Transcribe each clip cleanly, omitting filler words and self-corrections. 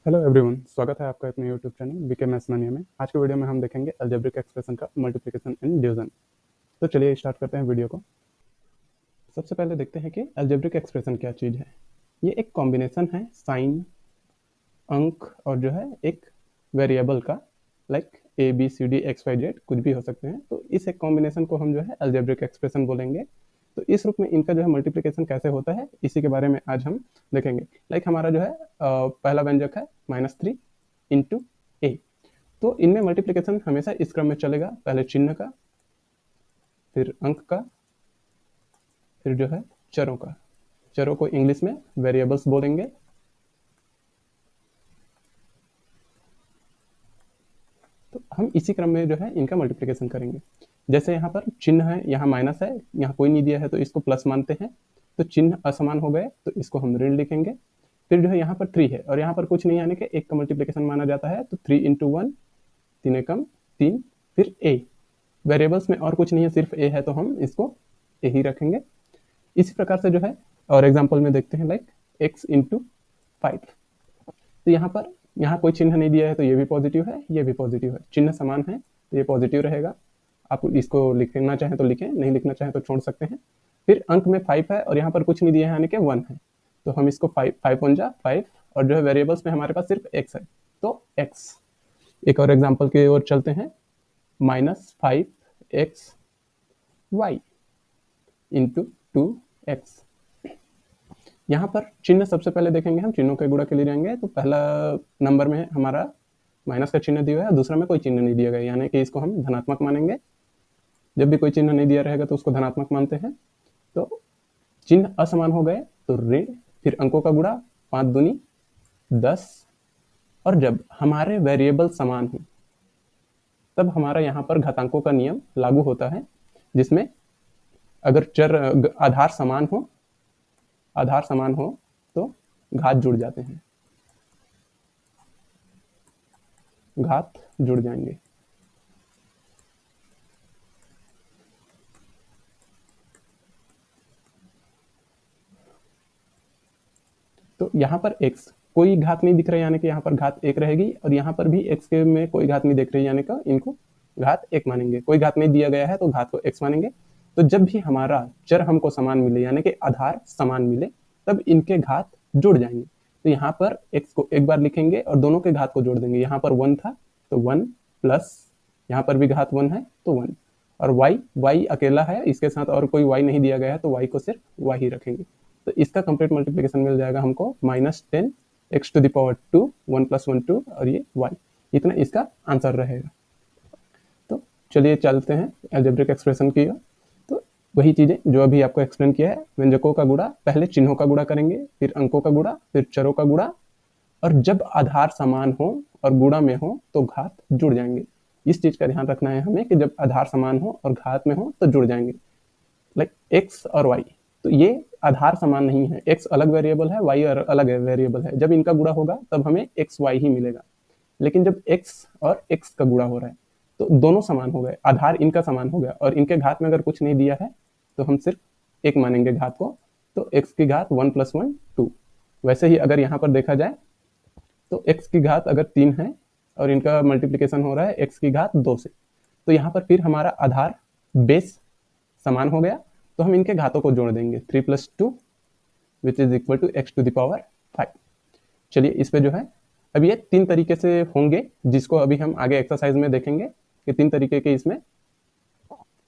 Hello everyone, स्वागत है आपका अपने यूट्यूब चैनल बीके मैथ्स मानिया में। आज के वीडियो में हम देखेंगे अलजेब्रिक एक्सप्रेशन का मल्टीप्लिकेशन एंड डिवीजन। तो चलिए स्टार्ट करते हैं वीडियो को। सबसे पहले देखते हैं कि अलजेब्रिक एक्सप्रेशन क्या चीज़ है। ये एक कॉम्बिनेशन है साइन, अंक और जो है एक वेरिएबल का, like A B C D X Y Z कुछ भी हो सकते हैं। तो इस एक कॉम्बिनेशन को हम जो है अलजेब्रिक एक्सप्रेशन बोलेंगे। तो इस रूप में इनका जो है मल्टीप्लिकेशन कैसे होता है, इसी के बारे में आज हम देखेंगे। लाइक हमारा जो है पहला व्यंजक है -3 इंटू ए। तो इनमें मल्टीप्लिकेशन हमेशा इस क्रम में चलेगा, पहले चिन्ह का, फिर अंक का, फिर जो है चरों का। चरों को इंग्लिश में वेरिएबल्स बोलेंगे। तो हम इसी क्रम में जो है इनका मल्टीप्लिकेशन करेंगे। जैसे यहाँ पर चिन्ह है, यहाँ माइनस है, यहाँ कोई नहीं दिया है तो इसको प्लस मानते हैं। तो चिन्ह असमान हो गए तो इसको हम ऋण लिखेंगे। फिर जो है यहाँ पर 3 है और यहाँ पर कुछ नहीं आने के एक का मल्टीप्लिकेशन माना जाता है। तो 3 इंटू 1, 3 एकम 3, फिर ए। वेरिएबल्स में और कुछ नहीं है, सिर्फ ए है तो हम इसको ए ही रखेंगे। इसी प्रकार से जो है और एग्जाम्पल में देखते हैं, लाइक x इंटू 5। तो यहाँ कोई चिन्ह नहीं दिया है तो ये भी पॉजिटिव है, ये भी पॉजिटिव है, चिन्ह समान है तो ये पॉजिटिव रहेगा। आप इसको लिखना चाहें तो लिखें, नहीं लिखना चाहें तो छोड़ सकते हैं। फिर अंक में 5 है और यहाँ पर कुछ नहीं दिया है यानी कि 1 है। तो हम इसको 5 1 जा 5 और जो है वेरिएबल्स में हमारे पास सिर्फ x है तो x। एक और एग्जाम्पल की ओर चलते हैं, -5x y इंटू 2x। यहाँ पर चिन्ह सबसे पहले देखेंगे, हम चिन्हों के गुणा के लिए जाएंगे। तो पहला नंबर में हमारा माइनस का चिन्ह दिया है, दूसरा में कोई चिन्ह नहीं दिया गया, यानी कि इसको हम धनात्मक मानेंगे। जब भी कोई चिन्ह नहीं दिया रहेगा तो उसको धनात्मक मानते हैं। तो चिन्ह असमान हो गए तो ऋण, फिर अंकों का गुणा, 5 दूनी 10। और जब हमारे वेरिएबल समान हो तब हमारा यहाँ पर घातांकों का नियम लागू होता है, जिसमें अगर चर आधार समान हो तो घात जुड़ जाते हैं, घात जुड़ जाएंगे। तो यहाँ पर x कोई घात नहीं दिख रहा है, यानी कि यहाँ पर घात 1 रहेगी, और यहाँ पर भी x के में कोई घात नहीं दिख रही, यानी कि इनको घात 1 मानेंगे। कोई घात नहीं दिया गया है तो घात को x मानेंगे। तो जब भी हमारा चर हमको समान मिले, यानी कि आधार समान मिले, तब इनके घात जुड़ जाएंगे। तो यहाँ पर x को एक बार लिखेंगे और दोनों के घात को जोड़ देंगे। यहाँ पर 1 था तो 1 प्लस, यहाँ पर भी घात 1 है तो 1, और y अकेला है, इसके साथ और कोई y नहीं दिया गया है तो y को सिर्फ y ही रखेंगे। तो इसका कंप्लीट मल्टीप्लिकेशन मिल जाएगा हमको -10 x टू द पावर 2, 1 + 1 2, और ये y, इतना इसका आंसर रहेगा। तो चलिए चलते हैं अलजेब्रिक एक्सप्रेशन की। तो वही चीज़ें जो अभी आपको एक्सप्लेन किया है, व्यंजकों का गुणा, पहले चिन्हों का गुणा करेंगे, फिर अंकों का गुणा, फिर चरों का गुणा, और जब आधार समान हो और गुणा में हो तो घात जुड़ जाएंगे। इस चीज़ का ध्यान रखना है हमें कि जब आधार समान हो और घात में हो तो जुड़ जाएंगे। लाइक x और y, तो ये आधार समान नहीं है, x अलग वेरिएबल है, y अलग वेरिएबल है। जब इनका गुणा होगा तब हमें x y ही मिलेगा। लेकिन जब x और x का गुणा हो रहा है तो दोनों समान हो गए, आधार इनका समान हो गया, और इनके घात में अगर कुछ नहीं दिया है तो हम सिर्फ 1 मानेंगे घात को। तो x की घात 1 + 1 2। वैसे ही अगर यहाँ पर देखा जाए तो x की घात अगर 3 है और इनका मल्टीप्लिकेशन हो रहा है x की घात 2 से, तो यहाँ पर फिर हमारा आधार बेस समान हो गया, तो हम इनके घातों को जोड़ देंगे। 3 + 2 which is equal to x to the power 5। चलिए इस पे जो है अब ये 3 तरीके से होंगे, जिसको अभी हम आगे एक्सरसाइज में देखेंगे कि 3 तरीके के इसमें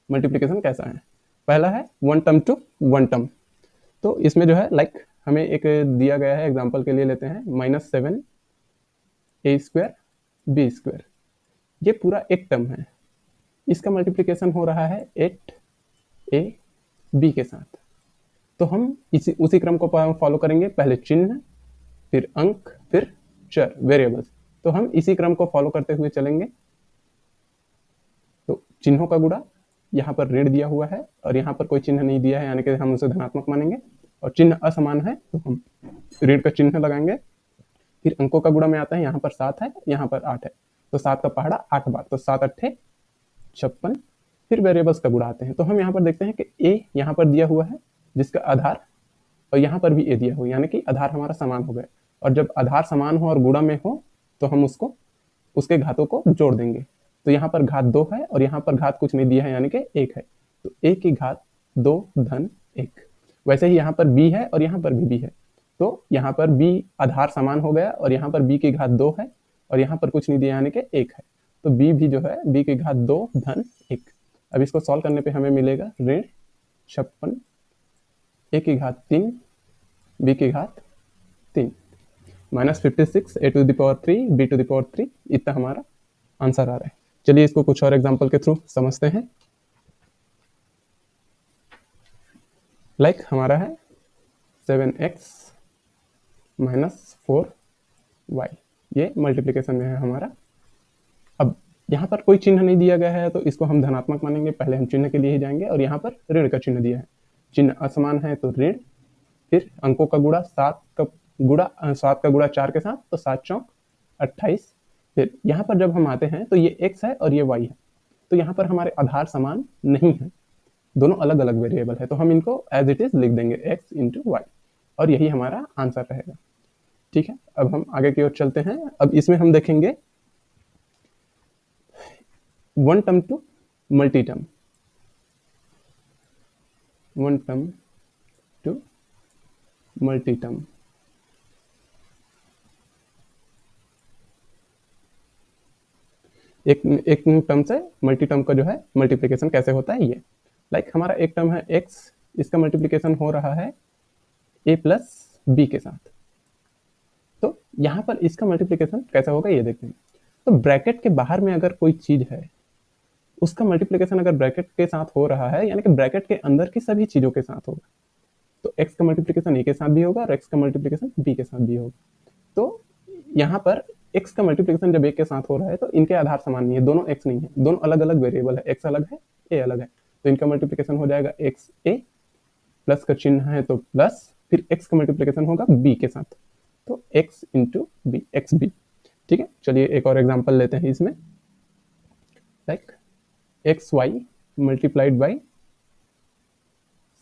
मल्टीप्लिकेशन कैसा है। पहला है 1 टर्म टू 1 टर्म। तो इसमें जो है लाइक हमें एक दिया गया है, एग्जाम्पल के लिए लेते हैं -7 a² b²। ये पूरा एक टर्म है, इसका मल्टीप्लिकेशन हो रहा है 8a b के साथ। तो हम उसी क्रम को फॉलो करेंगे, पहले चिन्ह, फिर अंक, फिर चर, वेरिएबल्स। तो हम इसी क्रम को फॉलो करते हुए चलेंगे। तो चिन्हों का गुणा, यहाँ पर ऋण दिया हुआ है और यहाँ पर कोई चिन्ह नहीं दिया है, यानी कि हम उसे धनात्मक मानेंगे, और चिन्ह असमान है तो हम ऋण का चिन्ह लगाएंगे। फिर अंकों का गुणा में आता है, यहाँ पर 7 है, यहाँ पर 8 है, तो 7 का पहाड़ा 8 बार, तो 7 8 56। फिर वेरिएबल्स का गुणा आते हैं। तो हम यहाँ पर देखते हैं कि a यहाँ पर दिया हुआ है जिसका आधार, और यहाँ पर भी a दिया हुआ है, यानी कि आधार हमारा समान हो गया। और जब आधार समान हो और गुणा में हो तो हम उसको उसके घातों को जोड़ देंगे। तो यहाँ पर घात 2 है और यहाँ पर घात कुछ नहीं दिया है यानी कि 1 है, तो a की घात 2 धन 1। वैसे ही यहाँ पर b है और यहाँ पर भी b है, तो यहाँ पर b आधार समान हो गया और यहाँ पर b की घात 2 है और यहाँ पर कुछ नहीं दिया यानी कि 1 है, तो b भी जो है b की घात 2 धन 1। अब इसको सॉल्व करने पे हमें मिलेगा ऋण 56, a की घात 3 b की घात 3 minus 56 a to the power 3 b to the power 3, इतना हमारा आंसर आ रहा है। चलिए इसको कुछ और एग्जांपल के थ्रू समझते हैं। लाइक हमारा है 7x माइनस 4y, ये मल्टीप्लिकेशन में है हमारा। अब यहाँ पर कोई चिन्ह नहीं दिया गया है तो इसको हम धनात्मक मानेंगे, पहले हम चिन्ह के लिए ही जाएंगे और यहाँ पर ऋण का चिन्ह दिया है, चिन्ह असमान है तो ऋण, फिर अंकों का गुणा 7 का गुणा 4 के साथ, तो 7 चौक 28। फिर यहाँ पर जब हम आते हैं तो ये x है और ये y है, तो यहाँ पर हमारे आधार समान नहीं है, दोनों अलग अलग वेरिएबल है, तो हम इनको एज इट इज लिख देंगे x इंटू वाई और यही हमारा आंसर रहेगा। ठीक है, अब हम आगे की ओर चलते हैं। अब इसमें हम देखेंगे one term to multi term, one term to multi term. एक टर्म से मल्टी टर्म का जो है मल्टीप्लिकेशन कैसे होता है ये। लाइक हमारा एक टर्म है x, इसका मल्टीप्लिकेशन हो रहा है a प्लस बी के साथ, तो यहाँ पर इसका मल्टीप्लिकेशन कैसा होगा ये देखते हैं। तो ब्रैकेट के बाहर में अगर कोई चीज है उसका मल्टीप्लिकेशन अगर ब्रैकेट के साथ हो रहा है यानी कि ब्रैकेट के अंदर की सभी चीजों के साथ होगा, तो x का मल्टीप्लिकेशन a के साथ भी होगा और x का मल्टीप्लिकेशन b के साथ भी होगा। तो यहाँ पर x का मल्टीप्लिकेशन जब a के साथ हो रहा है तो इनके आधार समान नहीं है, दोनों x नहीं है, दोनों अलग अलग वेरिएबल है, x अलग है a अलग है, तो इनका मल्टीप्लिकेशन हो जाएगा x a, प्लस का चिन्ह है तो प्लस, फिर x का मल्टीप्लिकेशन होगा b के साथ, तो x into B, X B. ठीक है, चलिए एक और एग्जाम्पल लेते हैं इसमें। Like X Y multiplied by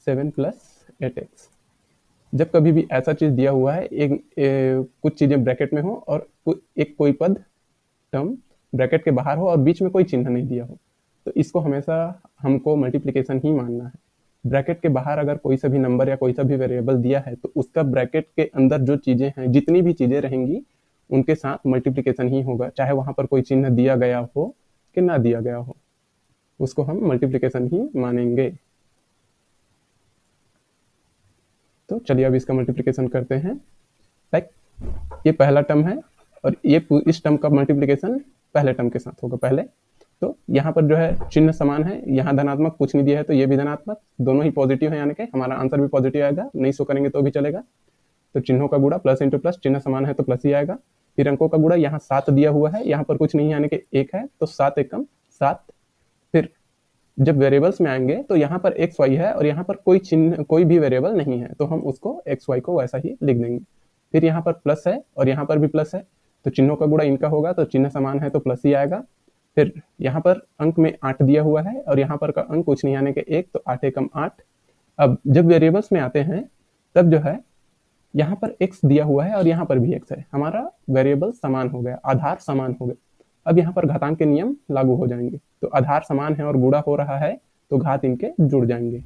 7 plus 8x। जब कभी भी ऐसा चीज दिया हुआ है कुछ चीजें ब्रैकेट में हो और एक कोई पद टर्म ब्रैकेट के बाहर हो और बीच में कोई चिन्ह नहीं दिया हो, तो इसको हमेशा हमको मल्टीप्लिकेशन ही मानना है। ब्रैकेट के बाहर अगर कोई सा भी नंबर या कोई सा भी वेरिएबल दिया है तो उसका ब्रैकेट के अंदर जो चीजें हैं, जितनी भी चीजें रहेंगी उनके साथ मल्टीप्लिकेशन ही होगा, चाहे वहां पर कोई चिन्ह दिया गया हो कि ना दिया गया हो, उसको हम मल्टीप्लिकेशन ही मानेंगे। तो चलिए अब इसका मल्टीप्लिकेशन करते हैं। लाइक ये पहला टर्म है और ये इस टर्म का मल्टीप्लिकेशन पहले टर्म के साथ होगा पहले, तो यहाँ पर जो है चिन्ह समान है, यहाँ धनात्मक कुछ नहीं दिया है तो ये भी धनात्मक, दोनों ही पॉजिटिव है यानी कि हमारा आंसर भी पॉजिटिव आएगा, नहीं शो करेंगे तो भी चलेगा। तो चिन्हों का गुणा प्लस इंटू प्लस, चिन्ह समान है तो प्लस ही आएगा। फिर अंकों का गुणा, यहाँ 7 दिया हुआ है, यहाँ पर कुछ नहीं है यानी कि 1 है, तो 7 एकम 7। फिर जब वेरिएबल्स में आएंगे तो यहाँ पर एक्स वाई है और यहाँ पर कोई चिन्ह कोई भी वेरिएबल नहीं है, तो हम उसको एक्स वाई को वैसा ही लिख देंगे। फिर यहाँ पर प्लस है और यहाँ पर भी प्लस है, तो चिन्हों का गुणा इनका होगा, तो चिन्ह समान है तो प्लस ही आएगा। फिर यहाँ पर अंक में 8 दिया हुआ है और यहाँ पर का अंक कुछ नहीं आने के 1, तो 8 एकम 8। अब जब वेरिएबल्स में आते हैं तब जो है यहाँ पर x दिया हुआ है और यहाँ पर भी x है, हमारा वेरिएबल समान हो गया, आधार समान हो गए। अब यहाँ पर घातांक के नियम लागू हो जाएंगे, तो आधार समान है और गुणा हो रहा है तो घात इनके जुड़ जाएंगे।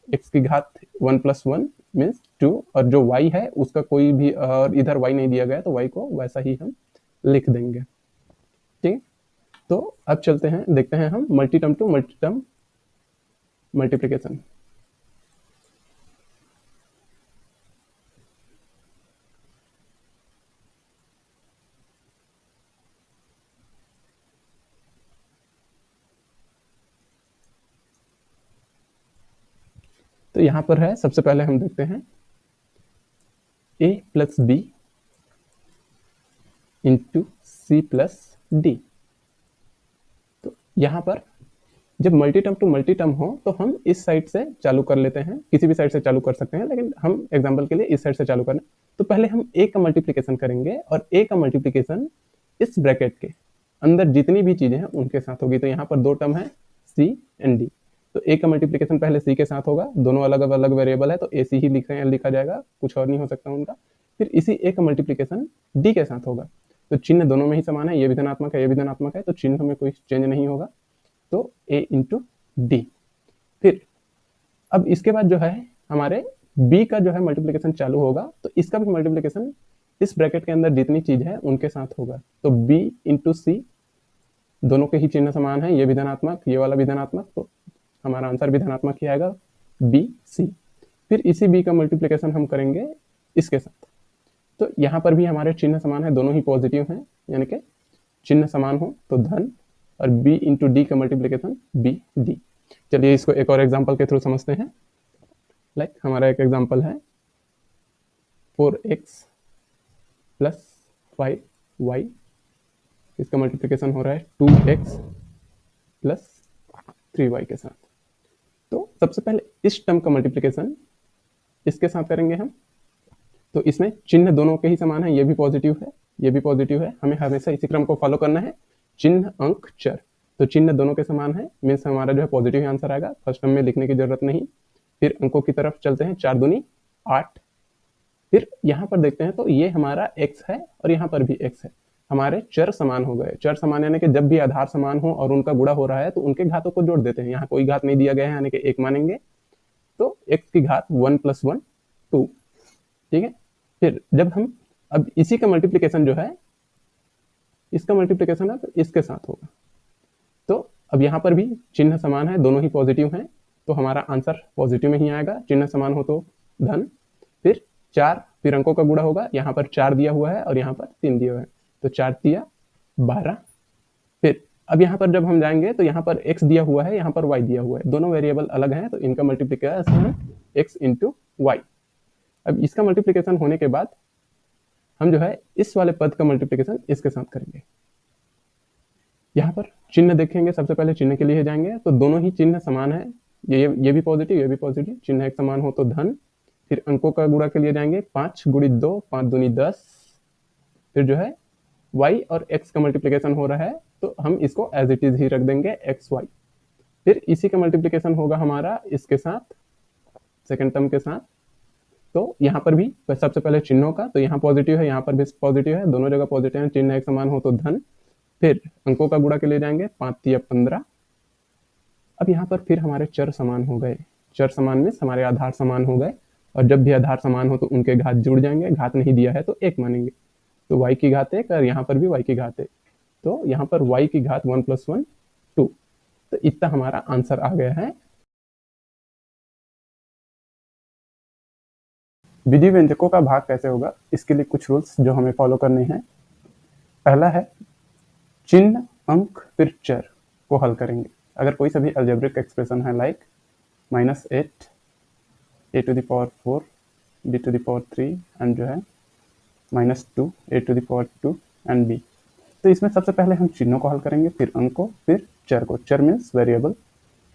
x की घात 1 प्लस 1 मीन्स 2, और जो y है उसका कोई भी और इधर y नहीं दिया गया तो y को वैसा ही हम लिख देंगे। ठीक, तो अब चलते हैं, देखते हैं हम multi term to multi term multiplication. तो यहाँ पर है, सबसे पहले हम देखते हैं a plus B into C plus D. तो यहाँ पर जब multi term to multi term हो तो हम इस साइड से चालू कर लेते हैं, किसी भी साइड से चालू कर सकते हैं, लेकिन हम एग्जाम्पल के लिए इस साइड से चालू करें। तो पहले हम a का मल्टीप्लिकेशन करेंगे और a का मल्टीप्लिकेशन इस ब्रैकेट के अंदर जितनी भी चीजें हैं उनके साथ होगी। तो यहाँ पर दो टर्म है c एंड d, तो a का मल्टीप्लिकेशन पहले c के साथ होगा, दोनों अलग अलग वेरिएबल है तो ac ही लिखा जाएगा, कुछ और नहीं हो सकता उनका। फिर इसी ए का मल्टीप्लिकेशन डी के साथ होगा। तो चिन्ह दोनों में ही समान है, ये भी धनात्मक है, ये भी धनात्मक है, तो चिन्ह में कोई चेंज नहीं होगा। तो ए इंटू डी। फिर अब इसके बाद जो है हमारे बी का जो है मल्टीप्लिकेशन चालू होगा, तो इसका भी मल्टीप्लिकेशन इस ब्रैकेट के अंदर जितनी चीज है उनके साथ होगा। तो बी इंटू सी, दोनों के ही चिन्ह समान है, ये भी धनात्मक, ये वाला भी धनात्मक, तो हमारा आंसर भी धनात्मक ही आएगा, बी सी। फिर इसी बी का मल्टीप्लिकेशन हम करेंगे इसके साथ। तो यहाँ पर भी हमारे चिन्ह समान है, दोनों ही पॉजिटिव हैं, यानी कि चिन्ह समान हो तो धन, और b इंटू डी का मल्टीप्लिकेशन बी डी। चलिए इसको एक और एग्जांपल के थ्रू समझते हैं। लाइक हमारा एक एग्जांपल है 4x प्लस 5y, इसका मल्टीप्लिकेशन हो रहा है 2x प्लस 3y के साथ। तो सबसे पहले इस टर्म का मल्टीप्लिकेशन इसके साथ करेंगे हम। तो इसमें चिन्ह दोनों के ही समान है, ये भी पॉजिटिव है, ये भी पॉजिटिव है, हमें हमेशा इसी क्रम को फॉलो करना है, चिन्ह अंक चर। तो चिन्ह दोनों के समान है, मीन्स हमारा जो है पॉजिटिव आंसर आएगा, फर्स्ट टर्म में लिखने की जरूरत नहीं। फिर अंकों की तरफ चलते हैं, 4 दूनी 8। फिर यहाँ पर देखते हैं तो ये हमारा x है और यहाँ पर भी x है, हमारे चर समान हो गए। चर समान यानी कि जब भी आधार समान हो और उनका गुणा हो रहा है तो उनके घातों को जोड़ देते हैं। यहाँ कोई घात नहीं दिया गया है यानी कि 1 मानेंगे, तो x की घात 1 + 1 2, ठीक है। फिर जब हम अब इसी का मल्टीप्लिकेशन जो है, इसका मल्टीप्लिकेशन अब इसके साथ होगा। तो अब यहाँ पर भी चिन्ह समान है, दोनों ही पॉजिटिव हैं, तो हमारा आंसर पॉजिटिव में ही आएगा, चिन्ह समान हो तो धन। फिर 4, फिर अंकों का गुणा होगा, यहाँ पर 4 दिया हुआ है और यहाँ पर 3 दिया हुआ है, तो 4 दिया 12। फिर अब यहाँ पर जब हम जाएंगे तो यहाँ पर x दिया हुआ है, यहाँ पर y दिया हुआ है, दोनों वेरिएबल अलग हैं, तो इनका मल्टीप्लिकेशन x इंटू वाई। अब इसका मल्टीप्लिकेशन होने के बाद हम जो है इस वाले पद का मल्टीप्लिकेशन इसके साथ करेंगे। यहाँ पर चिन्ह देखेंगे, सबसे पहले चिन्ह के लिए जाएंगे, तो दोनों ही चिन्ह समान है, ये भी पॉजिटिव, ये भी पॉजिटिव, चिन्ह एक समान हो तो धन। फिर अंकों का गुणा के लिए जाएंगे, 5 × 2 5 दूनी 10। फिर जो है y और x का मल्टीप्लिकेशन हो रहा है, तो हम इसको एज इट इज ही रख देंगे xy। फिर इसी का मल्टीप्लिकेशन होगा हमारा इसके साथ, सेकेंड टर्म के साथ। तो यहाँ पर भी सबसे पहले चिन्हों का, तो यहाँ पॉजिटिव है, यहाँ पर भी पॉजिटिव है, दोनों जगह पॉजिटिव है, चिन्ह एक समान हो तो धन। फिर अंकों का गुणा के लिए जाएंगे, 5 × 15। अब यहाँ पर फिर हमारे चर समान हो गए, चर समान में हमारे आधार समान हो गए, और जब भी आधार समान हो तो उनके घात जुड़ जाएंगे, घात नहीं दिया है तो 1 मानेंगे, तो y की घात 1 और यहाँ पर भी y की घात 1, तो यहाँ पर y की घात 1 + 1 2। तो इतना हमारा आंसर आ गया है। विधि व्यंजकों का भाग कैसे होगा, इसके लिए कुछ रूल्स जो हमें फॉलो करने हैं। पहला है चिन्ह अंक फिर चर को हल करेंगे। अगर कोई सभी अलजेब्रिक एक्सप्रेशन है लाइक -8 a⁴ b⁴ एंड जो है -2 a⁴ एंड b, तो इसमें सबसे पहले हम चिन्हों को हल करेंगे, फिर अंकों, फिर चर को, चर मीन्स वेरिएबल,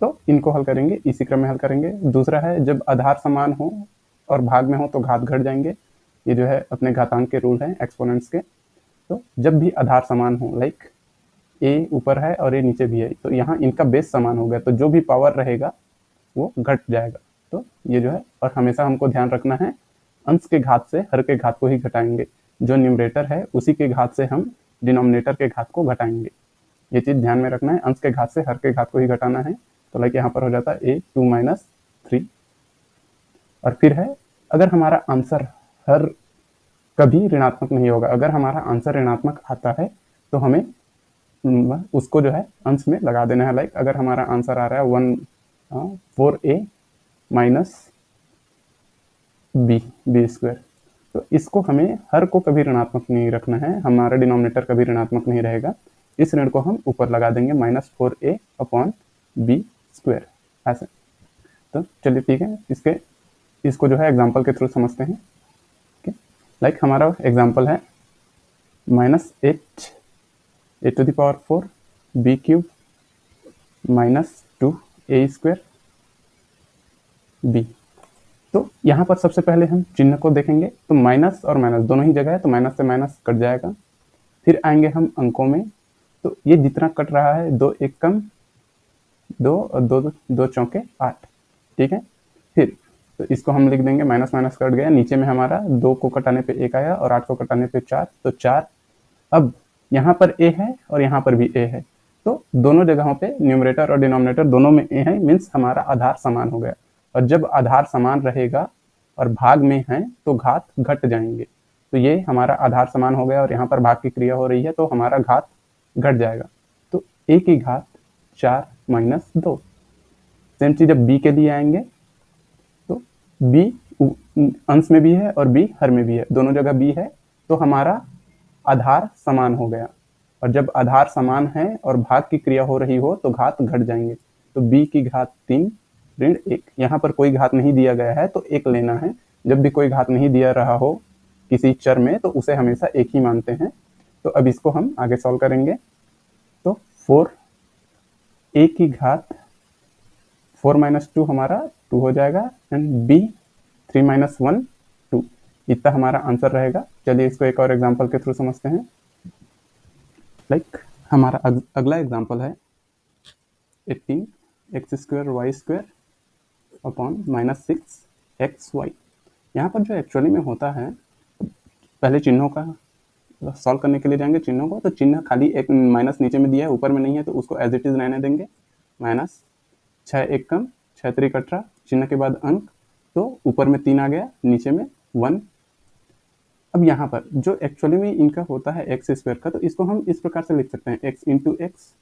तो इनको हल करेंगे, इसी क्रम में हल करेंगे। दूसरा है जब आधार समान हो और भाग में हो तो घात घट जाएंगे, ये जो है अपने घातांक के रूल हैं एक्सपोनेंट्स के। तो जब भी आधार समान हो, लाइक a ऊपर है और a नीचे भी है, तो यहाँ इनका बेस समान हो गया, तो जो भी पावर रहेगा वो घट जाएगा। तो ये जो है, और हमेशा हमको ध्यान रखना है अंश के घात से हर के घात को ही घटाएंगे, जो न्यूमरेटर है उसी के घात से हम डिनोमिनेटर के घात को घटाएंगे, ये चीज़ ध्यान में रखना है, अंश के घात से हर के घात को ही घटाना है। तो लाइक यहाँ पर हो जाता है a2 - 3। और फिर है अगर हमारा आंसर हर कभी ऋणात्मक नहीं होगा, अगर हमारा आंसर ऋणात्मक आता है तो हमें उसको जो है अंश में लगा देना है। लाइक अगर हमारा आंसर आ रहा है 4a - b², तो इसको हमें हर को कभी ऋणात्मक नहीं रखना है, हमारा डिनोमिनेटर कभी ऋणात्मक नहीं रहेगा, इस ऋण को हम ऊपर लगा देंगे -4a/b², ऐसे। तो चलिए ठीक है, इसको जो है एग्जाम्पल के थ्रू समझते हैं। लाइक हमारा एग्जाम्पल है -8 a⁴ b³ -2a² b। तो यहाँ पर सबसे पहले हम चिन्ह को देखेंगे, तो माइनस और माइनस दोनों ही जगह है, तो माइनस से माइनस कट जाएगा। फिर आएंगे हम अंकों में, तो ये जितना कट रहा है 2 × 1 = 2 और 2 × 2 = 8, ठीक है। फिर तो इसको हम लिख देंगे, माइनस माइनस कट गया, नीचे में हमारा 2 को कटाने पे 1 आया और 8 को कटाने पे 4, तो 4। अब यहाँ पर a है और यहाँ पर भी a है, तो दोनों जगहों पे न्यूमरेटर और डिनोमिनेटर दोनों में a है, मीन्स हमारा आधार समान हो गया। और जब आधार समान रहेगा और भाग में है तो घात घट जाएंगे, तो ये हमारा आधार समान हो गया और यहाँ पर भाग की क्रिया हो रही है तो हमारा घात घट जाएगा। तो a की घात 4 माइनस 2। सेम चीज जब b के लिए आएंगे तो b अंश में भी है और b हर में भी है, दोनों जगह b है, तो हमारा आधार समान हो गया। और जब आधार समान है और भाग की क्रिया हो रही हो तो घात घट जाएंगे, तो b की घात 3 ऋण 1। यहाँ पर कोई घात नहीं दिया गया है तो 1 लेना है। जब भी कोई घात नहीं दिया रहा हो किसी चर में तो उसे हमेशा 1 ही मानते हैं। तो अब इसको हम आगे सॉल्व करेंगे, तो 4 a की घात 4 माइनस 2 हमारा 2 हो जाएगा, एंड b 3 माइनस 1 2, इतना हमारा आंसर रहेगा। चलिए इसको एक और एग्जांपल के थ्रू समझते हैं। हमारा अगला एग्जांपल है 18 X square Y square upon minus 6 X Y. यहाँ पर जो एक्चुअली में होता है, पहले चिन्हों का सॉल्व करने के लिए जाएंगे चिन्हों को, तो चिन्ह खाली एक माइनस नीचे में दिया है ऊपर में नहीं है, तो उसको एज इट इज रहने देंगे। माइनस 6 1 कम 6 3 18, चिन्ह के बाद अंक, तो ऊपर में 3 आ गया, नीचे में 1। अब यहाँ पर जो एक्चुअली में इनका होता है एक्स स्क्वायर का, तो इसको हम इस प्रकार से लिख सकते हैं, एक्स इंटू एक्स,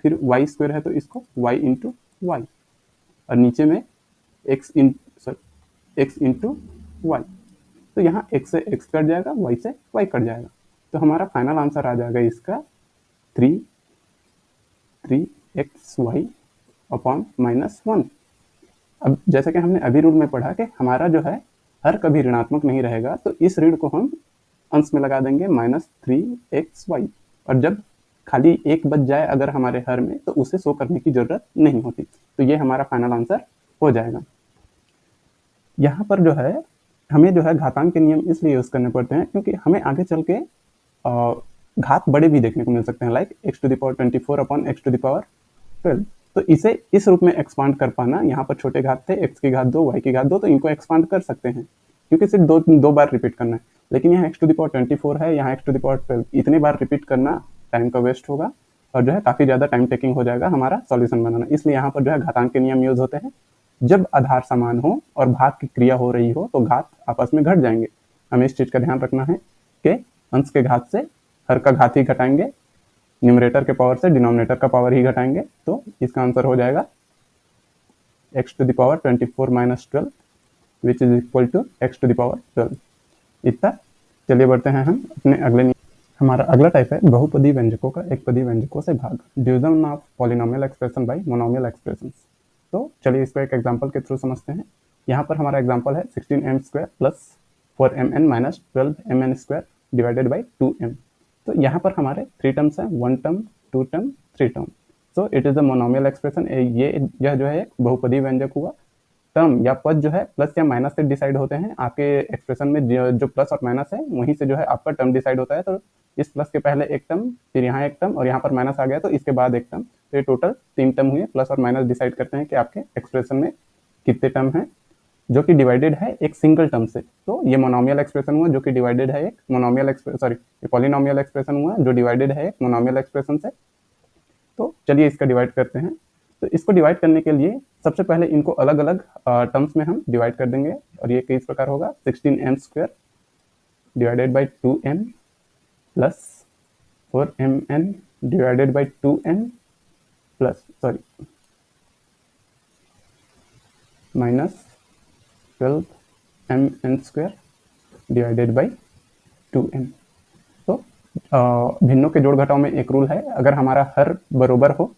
फिर वाई स्क्वायर है तो इसको वाई इंटू वाई, और नीचे में एक्स इंटू वाई। तो यहाँ एक्स से एक्स कट जाएगा, वाई से वाई कट जाएगा, तो हमारा फाइनल आंसर आ जाएगा इसका 3 एक्स वाई अपॉन माइनस 1। अब जैसा कि हमने अभी रूल में पढ़ा कि हमारा जो है हर कभी ऋणात्मक नहीं रहेगा, तो इस ऋण को हम अंश में लगा देंगे, माइनस 3xy, और जब खाली 1 बच जाए अगर हमारे हर में तो उसे शो करने की जरूरत नहीं होती। तो ये हमारा फाइनल आंसर हो जाएगा। यहाँ पर जो है हमें जो है घातांक के नियम इसलिए यूज करने पड़ते हैं क्योंकि हमें आगे चल के घात बड़े भी देखने को मिल सकते हैं, like x to the power 24 upon x to the power 12। तो इसे इस रूप में एक्सपांड कर पाना, यहाँ पर छोटे घात थे, x की घात 2 y की घात 2, तो इनको एक्सपांड कर सकते हैं क्योंकि सिर्फ दो बार रिपीट करना है। लेकिन यहाँ x to the power 24 है, यहाँ x to the power 12, इतने बार रिपीट करना टाइम का वेस्ट होगा और जो है काफी ज्यादा टाइम टेकिंग हो जाएगा हमारा सॉल्यूशन बनाना। इसलिए यहाँ पर जो है घातांक के नियम यूज होते हैं। जब आधार समान हो और भाग की क्रिया हो रही हो तो घात आपस में घट जाएंगे। हमें इस चीज का ध्यान रखना है कि अंश के घात से हर का घात ही घटाएंगे, न्यूमरेटर के पावर से डिनोमिनेटर का पावर ही घटाएंगे। तो इसका आंसर हो जाएगा x to the power 24 minus 12 which is equal to x to the power 12। इतना। चलिए बढ़ते हैं हम अपने अगले। हमारा अगला टाइप है बहुपदी व्यंजकों का एक पदी व्यंजकों से भाग, division of polynomial expression by monomial expressions. तो चलिए इसको एक एग्जांपल के थ्रू समझते हैं। यहाँ पर हमारा एग्जांपल है 16m square plus 4mn minus 12mn square divided by 2m। तो यहाँ पर हमारे 3 टर्म्स हैं, 1 term 2 term 3 term. So it is a monomial expression. यह जो है एक बहुपदी व्यंजक हुआ। टर्म या पद जो है प्लस या माइनस से डिसाइड होते हैं। आपके एक्सप्रेशन में जो प्लस और माइनस है वहीं से जो है आपका टर्म डिसाइड होता है। तो इस प्लस के पहले एक टर्म, फिर यहाँ एक टर्म और यहाँ पर माइनस आ गया तो इसके बाद एक टर्म, तो ये टोटल 3 टर्म हुए। प्लस और माइनस डिसाइड करते हैं कि आपके एक्सप्रेशन में कितने टर्म हैं, जो कि डिवाइडेड है एक सिंगल टर्म से। तो ये मोनोमियल एक्सप्रेशन हुआ जो कि डिवाइडेड है एक मोनोमियल ये पॉलिनोमियल एक्सप्रेशन हुआ जो डिवाइडेड है एक मोनोमियल एक्सप्रेशन से। तो चलिए इसका डिवाइड करते हैं। तो इसको डिवाइड करने के लिए सबसे पहले इनको अलग अलग टर्म्स में हम डिवाइड कर देंगे और ये किस प्रकार होगा, 16m square divided by 2m plus 4mn divided by 2n plus minus 12mn square divided by 2n। तो भिन्नों के जोड़ घटाव में एक रूल है, अगर हमारा हर बरोबर हो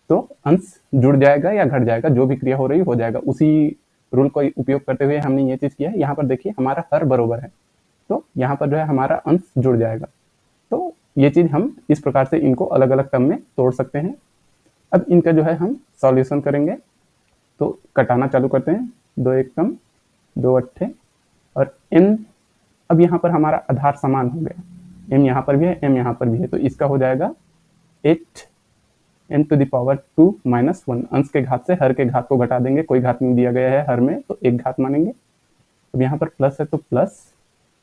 तो अंश जुड़ जाएगा या घट जाएगा, जो भी क्रिया हो रही हो जाएगा। उसी रूल को उपयोग करते हुए हमने ये चीज किया है। यहाँ पर देखिए हमारा हर बरोबर है तो यहाँ पर जो है हमारा अंश जुड़ जाएगा। तो ये चीज हम इस प्रकार से इनको अलग अलग टर्म में तोड़ सकते हैं। अब इनका जो है हम सॉल्यूशन करेंगे। तो कटाना चालू करते हैं, 2 1 कम 2 अट्ठे और m। अब यहाँ पर हमारा आधार समान हो गया, m यहाँ पर भी है m यहाँ पर भी है, तो इसका हो जाएगा 8 m to the power 2 minus 1, अंश के घात से हर के घात को घटा देंगे, कोई घात नहीं दिया गया है हर में तो एक घात मानेंगे। अब यहाँ पर प्लस है तो प्लस,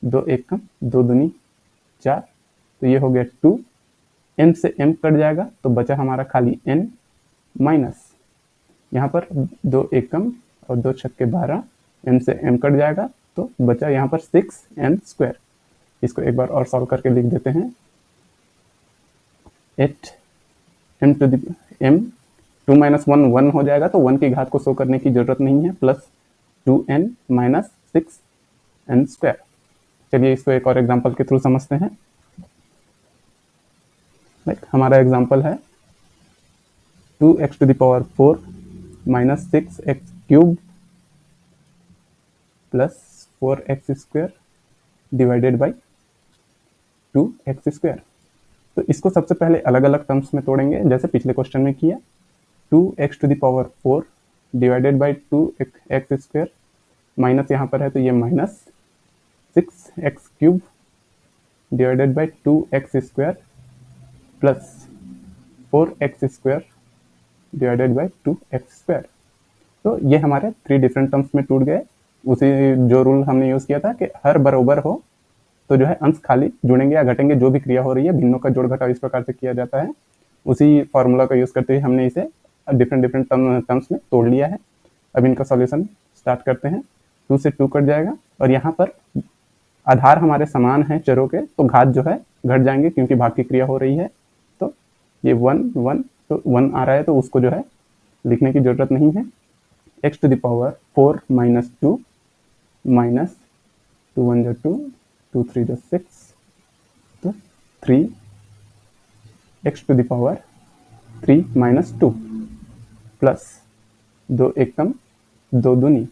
2 एक कम 2 दूनी 4, तो ये हो गया 2, m से m कट जाएगा तो बचा हमारा खाली n, माइनस यहाँ पर 2 एक कम और 2 छक्के 12, m से m कट जाएगा तो बचा यहाँ पर 6n स्क्वायर। इसको एक बार और सॉल्व करके लिख देते हैं, 8 m to the m 2 minus 1 1 हो जाएगा तो 1 की घात को शो करने की जरूरत नहीं है, plus 2n minus 6n square. चलिए इसको एक और एग्जांपल के थ्रू समझते हैं। हमारा एग्जांपल है 2x to the power 4 minus 6x cube plus 4x square divided by 2x square. तो इसको सबसे पहले अलग अलग टर्म्स में तोड़ेंगे जैसे पिछले क्वेश्चन में किया। 2x to the power 4 divided by 2x square, minus यहाँ पर है तो ये minus 6x cube divided by 2x square plus 4x square divided by 2x square. तो ये हमारे 3 डिफरेंट टर्म्स में टूट गए। उसी जो रूल हमने यूज़ किया था कि हर बराबर हो तो जो है अंश खाली जुड़ेंगे या घटेंगे, जो भी क्रिया हो रही है भिन्नों का जोड़ घटाव इस प्रकार से किया जाता है। उसी फार्मूला का यूज़ करते हुए हमने इसे डिफरेंट टर्म्स में तोड़ लिया है। अब इनका सॉल्यूशन स्टार्ट करते हैं। 2 से 2 कट जाएगा और यहाँ पर आधार हमारे समान हैं चरों के तो घात जो है घट जाएंगे क्योंकि भाग की क्रिया हो रही है। तो ये 1 1 तो 1 आ रहा है तो उसको जो है लिखने की जरूरत नहीं है। x to the power 4 minus 2 minus 2 1 जो 2 2 3 जो 6 तो 3 x to the power 3 minus 2 plus 2 एक कम 2 दूनी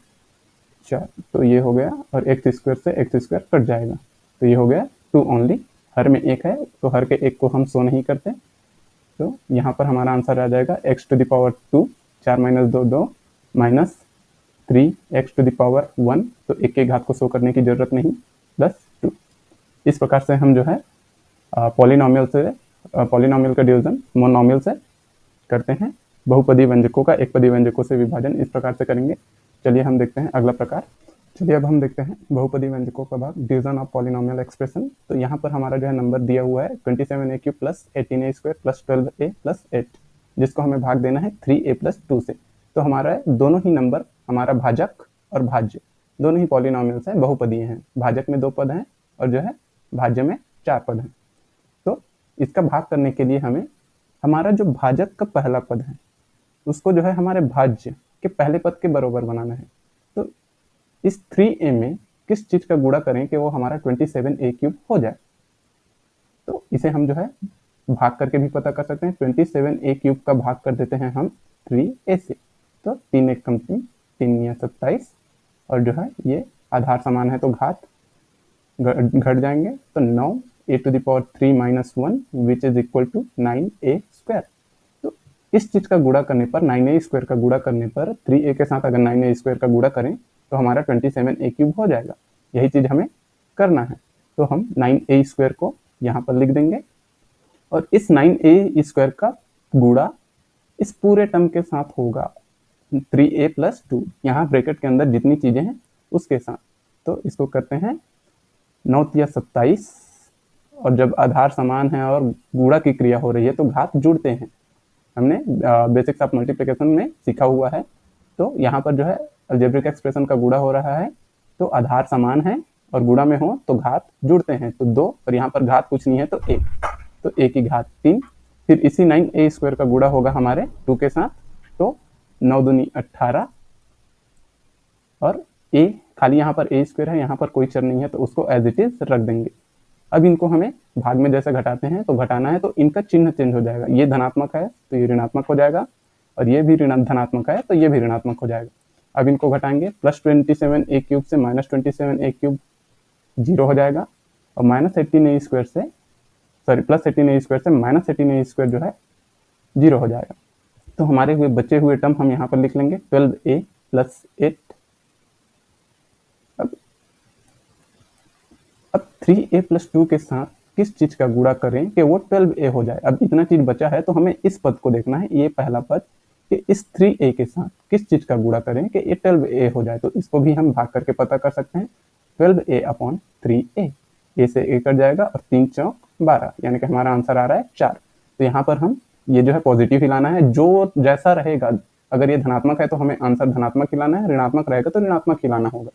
4, तो ये हो गया और एक्स स्क्वायर से एक्स स्क्वायर कट जाएगा तो ये हो गया 2 ओनली। हर में एक है तो हर के एक को हम शो नहीं करते, तो यहाँ पर हमारा आंसर आ जाएगा x to the power 2 4 minus 2 2 minus 3 x to the power 1 तो एक के घात को शो करने की जरूरत नहीं प्लस 2। इस प्रकार से हम जो है पॉलिनॉमियल का डिवीजन मोनोमियल से करते हैं। बहुपदी व्यंजकों का एक पदी व्यंजकों से विभाजन इस प्रकार से करेंगे। चलिए हम देखते हैं अगला प्रकार। चलिए अब हम देखते हैं बहुपदी व्यंजकों का भाग, डिवीजन ऑफ पॉलिनॉमियल एक्सप्रेशन। तो यहाँ पर हमारा जो है नंबर दिया हुआ है 27a³ plus 18a² plus 12a plus 8, जिसको हमें भाग देना है 3a प्लस 2 से। तो हमारा दोनों ही नंबर हमारा भाजक और भाज्य दोनों ही पॉलिनॉमियल्स हैं, बहुपदीय हैं। भाजक में 2 पद हैं और जो है भाज्य में 4 पद हैं। तो इसका भाग करने के लिए हमें हमारा जो भाजक का पहला पद है उसको जो है हमारे भाज्य के पहले पद के बराबर बनाना है। तो इस 3a में किस चीज का गुणा करें कि वो हमारा 27a³ हो जाए। तो इसे हम जो है भाग करके भी पता कर सकते हैं। 27a³ का भाग कर देते हैं हम 3a से, तो 3 एक कम 3 3 या 27 और जो है ये आधार समान है तो घात घट जाएंगे तो 9 a to the power 3 minus 1 which is equal to 9a square. तो इस चीज का गुणा करने पर 9a स्क्वायर का गुणा करने पर 3a के साथ अगर 9a स्क्वायर का गुणा करें तो हमारा 27a³ हो जाएगा। यही चीज हमें करना है। तो हम 9a स्क्वायर को यहाँ पर लिख देंगे और इस 9a स्क्वायर का गुणा इस पूरे टर्म के साथ होगा 3a प्लस 2, यहाँ ब्रैकेट के अंदर जितनी चीजें हैं उसके साथ। तो इसको करते हैं 9 या 27 और जब आधार समान है और गुणा की क्रिया हो रही है तो घात जुड़ते हैं। हमने बेसिक्स ऑफ मल्टीप्लिकेशन में सीखा हुआ है। तो यहाँ पर जो है अलजेब्रिक एक्सप्रेशन का गुणा हो रहा है तो आधार समान है और गुणा में हो तो घात जुड़ते हैं, तो 2 और यहाँ पर घात कुछ नहीं है तो 1, तो a की घात 3। फिर इसी 9a स्क्वायर का गुणा होगा हमारे 2 के साथ तो 9 दूनी 18 और a खाली यहाँ पर a स्क्वायर है, यहाँ पर कोई चर नहीं है तो उसको एज इट इज रख देंगे। अब इनको हमें भाग में जैसे घटाते हैं तो घटाना है तो इनका चिन्ह चेंज हो जाएगा। ये धनात्मक है तो ये ऋणात्मक हो जाएगा और ये भी धनात्मक है तो ये भी ऋणात्मक हो जाएगा। अब इनको घटाएंगे, प्लस 27a³ से माइनस 27a³ 0 हो जाएगा और माइनस 18a स्क्वायर से प्लस 18a स्क्वायर से माइनस 18a स्क्वायर जो है 0 हो जाएगा। तो हमारे हुए बचे हुए टर्म हम यहाँ पर लिख लेंगे 12a प्लस 8। अब 3a प्लस 2 के साथ किस चीज का गुणा करें कि वो 12a हो जाए। अब इतना चीज बचा है तो हमें इस पद को देखना है, ये पहला पद, कि इस 3a के साथ किस चीज का गुणा करें कि ये 12a हो जाए। तो इसको भी हम भाग करके पता कर सकते हैं। 12a अपॉन 3a, ए से ए कट जाएगा और 3 चौक 12, यानी कि हमारा आंसर आ रहा है 4। तो यहाँ पर हम ये जो है पॉजिटिव ही लाना है, जो जैसा रहेगा, अगर ये धनात्मक है तो हमें आंसर धनात्मक ही लाना है, ऋणात्मक रहेगा तो ऋणात्मक ही लाना होगा।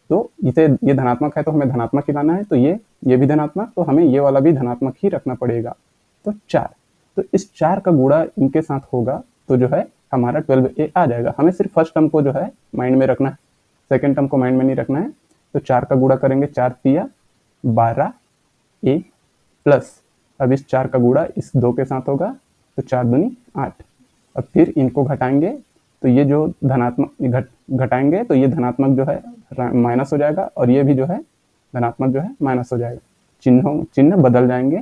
तो इसे ये धनात्मक है तो हमें धनात्मक ही लाना है, तो ये भी धनात्मक, तो हमें ये वाला भी धनात्मक ही रखना पड़ेगा। तो 4, तो इस 4 का गुणा इनके साथ होगा तो जो है हमारा 12a आ जाएगा। हमें सिर्फ फर्स्ट टर्म को जो है माइंड में रखना है, सेकेंड टर्म को माइंड में नहीं रखना है। तो 4 का गुणा करेंगे, 4 तिया 12a प्लस, अब इस 4 का गुणा इस 2 के साथ होगा तो 4 दूनी 8। अब फिर इनको घटाएंगे तो ये जो धनात्मक घटाएंगे तो ये धनात्मक जो है माइनस हो जाएगा और ये भी जो है धनात्मक जो है माइनस हो जाएगा, चिन्ह बदल जाएंगे।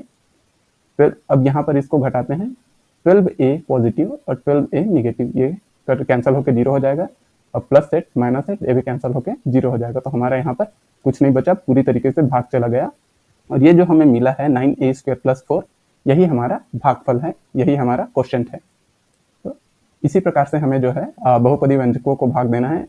फिर अब यहाँ पर इसको घटाते हैं, 12a पॉजिटिव और 12a निगेटिव, ये कैंसिल होकर 0 हो जाएगा और प्लस सेट माइनस सेट ये भी कैंसिल होकर 0 हो जाएगा। तो हमारा यहाँ पर कुछ नहीं बचा, पूरी तरीके से भाग चला गया। और ये जो हमें मिला है 9a² + 4, यही हमारा भागफल है, यही हमारा क्वोशिएंट है। तो इसी प्रकार से हमें जो है बहुपदी व्यंजकों को भाग देना है।